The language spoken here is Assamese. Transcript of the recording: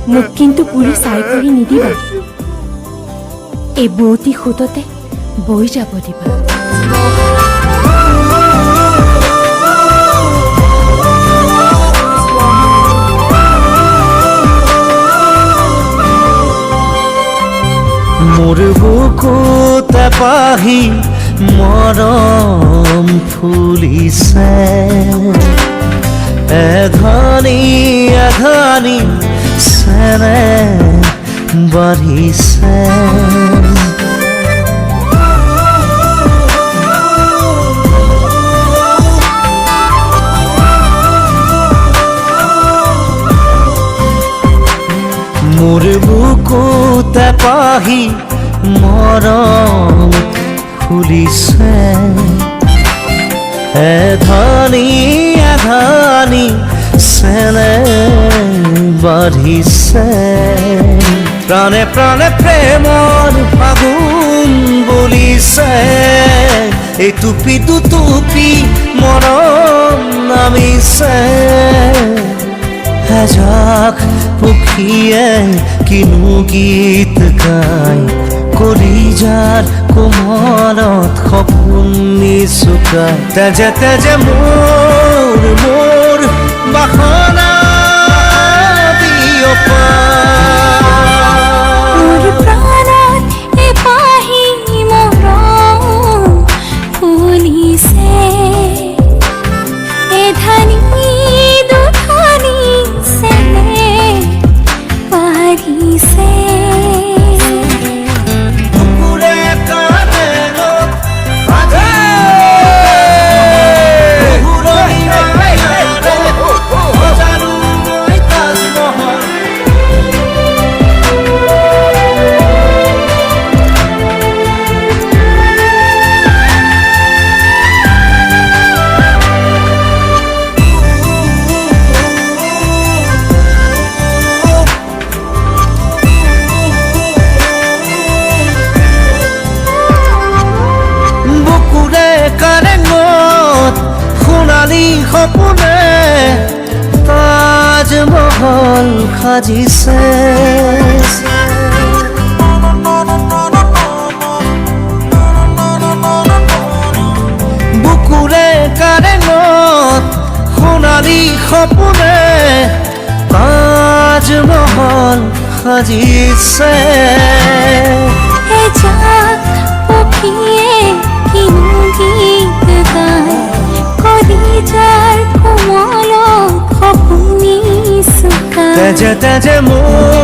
মোক কিন্তু পুৰি চাই কৰি নিদিবা এই বুৱতী সোঁততে বৈ যাব দিবা মোৰ বুকুতে পাহি মৰম ফুলিছে এঘানি এঘানি চেনে বাঢ়িছে মোৰ বুকুতে পাহি মৰম ফুলিছে এধানি এধানি চেনে বাঢ়িছে প্ৰাণে প্ৰাণে প্ৰেমৰ ফাগুন বলিছে এই টুপি দুটুপি মৰম নামিছে এজাক পক্ষীয়ে কিনো গীত গায় কলিজাৰ কোমলত সপোন নিচুকায় তেজে তেজে মোৰ মোৰ বাসনা বিয়পা মোৰ প্ৰাণত এপাহি মৰম ফুলিছে এধানি দুধানি চেনে বাঢ়িছে সপোনে তাজমহল সাজিছে বুকুৰে কাৰেঙত সোণালী সপোনে তাজমহল সাজিছে এজাক পক্ষীয়ে কিনো গীত গায় কলিজাৰ কোমলত সপোন নিচুকায় তেজে তেজে মোৰ